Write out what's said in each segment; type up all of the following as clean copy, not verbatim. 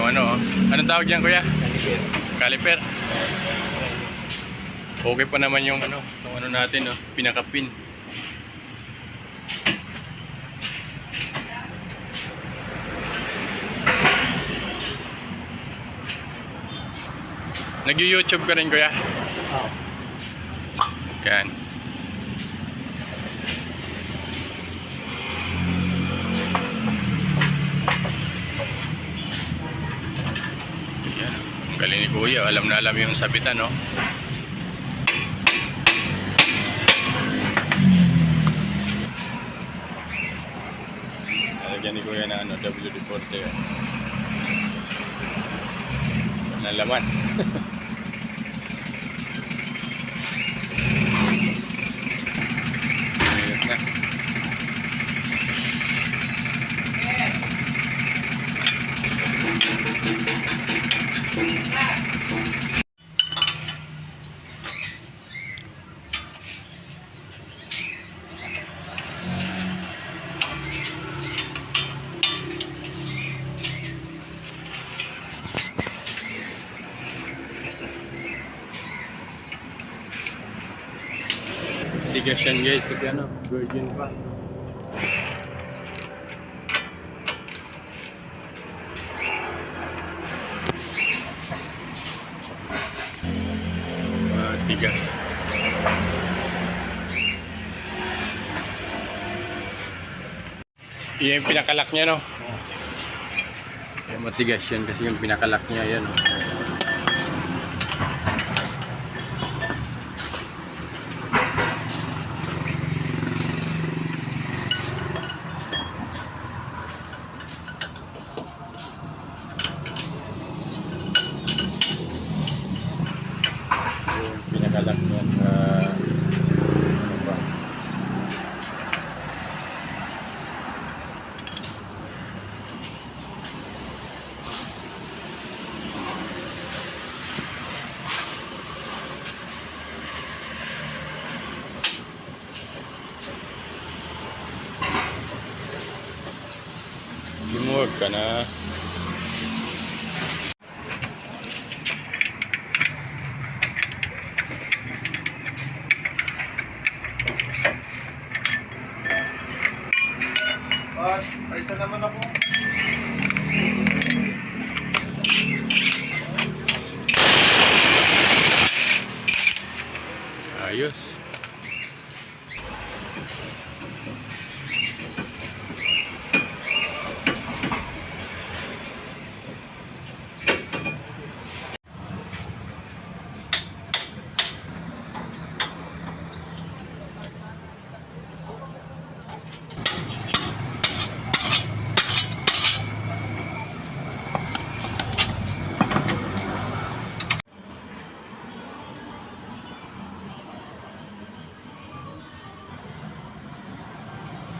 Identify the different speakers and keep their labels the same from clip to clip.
Speaker 1: ano. Anong tawag diyan, kuya?
Speaker 2: Caliper.
Speaker 1: Caliper. Okay pa naman yung ano, natin, no, pinaka-pin. Nag-YouTube ka rin, kuya?
Speaker 2: Oo.
Speaker 1: Yan. Yan. Ang galing ni kuya. Alam na alam yung sabitan, no? Lagyan ni kuya na ano, WD-40. Na laman. Ayun na. Tigas yan guys kasi ano, virgin pa. Tigas. Yan yung pinakalak niya, no? Yan, matigas yan kasi yung pinakalak niya yan, no? Yung pinakalak niya, ano ba? Lumuwag ka na.
Speaker 2: Isa naman ako.
Speaker 1: Ayos.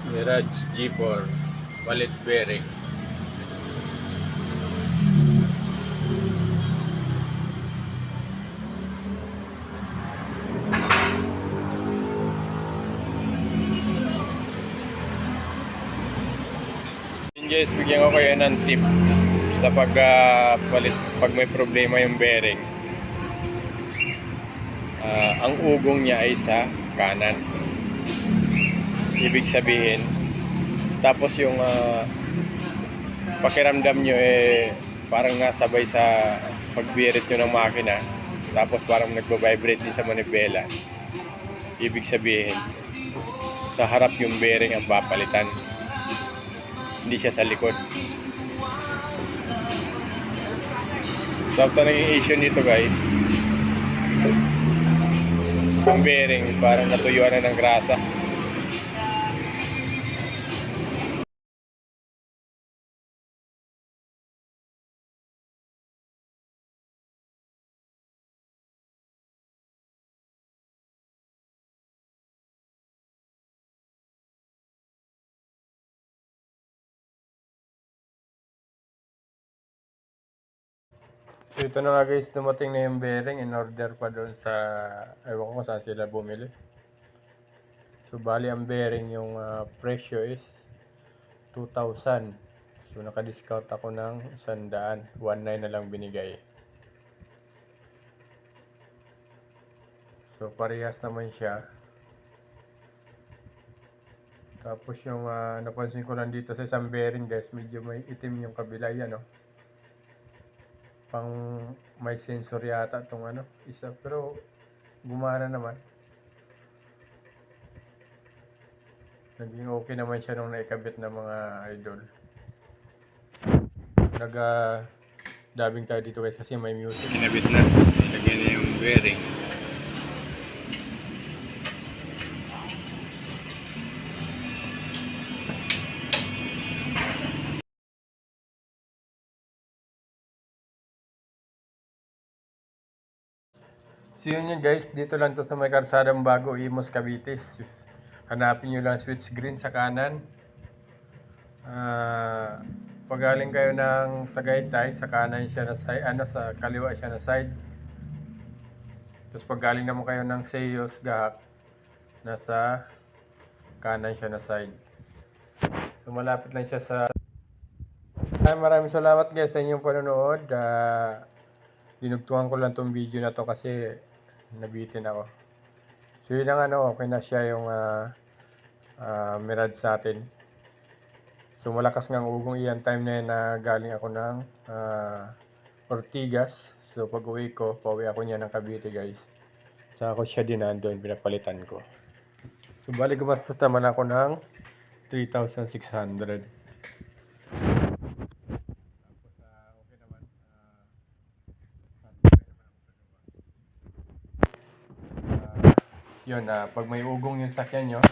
Speaker 1: Mirage G4 palit bearing. Yun guys, bigyan ko kayo ng tip sa pagpalit pag may problema yung bearing. Ang ugong niya ay sa kanan. Ibig sabihin, tapos yung pakiramdam nyo parang nasabay sa pagbirit nyo ng makina, tapos parang nagbabibrate din sa manibela. Ibig sabihin, sa harap yung bearing ang papalitan, hindi siya sa likod. Tapos ang naging issue nito guys, yung bearing parang natuyuan na ng grasa. So ito na nga guys, dumating na yung bearing, in order pa doon sa, ewan ko saan sila bumili. So bali ang bearing yung presyo is 2,000. So So naka-discount ako ng 100, 1.9 na lang binigay. So parehas naman siya. Tapos yung napansin ko lang dito sa isang bearing guys, medyo may itim yung kabila yan, no? Pang may sensor yata itong isa, pero gumana naman. Naging okay naman siya nung naikabit ng mga idol. Dabing tayo dito guys kasi may music. Kinabit na. Lagyan na yung bearing. So yun guys, dito lang to sa may Karsadang Bago, Imus, Cavite. Hanapin nyo lang switch green sa kanan. Pag galing kayo ng Tagaytay, sa kanan siya na side, sa kaliwa siya na side. Tapos pag galing naman kayo ng Seyos, Gahak, nasa kanan siya na side. So malapit lang siya sa... Maraming salamat guys sa inyong panonood. Dinugtungan ko lang tong video na to kasi nabitin ako. So yun ang okay na siya yung Mirage sa atin. So malakas nga ang ugong iyan time na yun na galing ako ng Ortigas. So pag uwi ko, pauwi ako niya ng Cavite guys. Tsaka ako siya din doon, pinapalitan ko. So bali gumastos naman ako ng 3,600. Yun, pag may ugong yung sakyan nyo,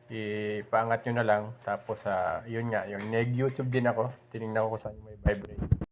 Speaker 1: ipaangat nyo na lang. Tapos, yun nga, yung nag-YouTube din ako. Tinignan ko kung saan may vibe.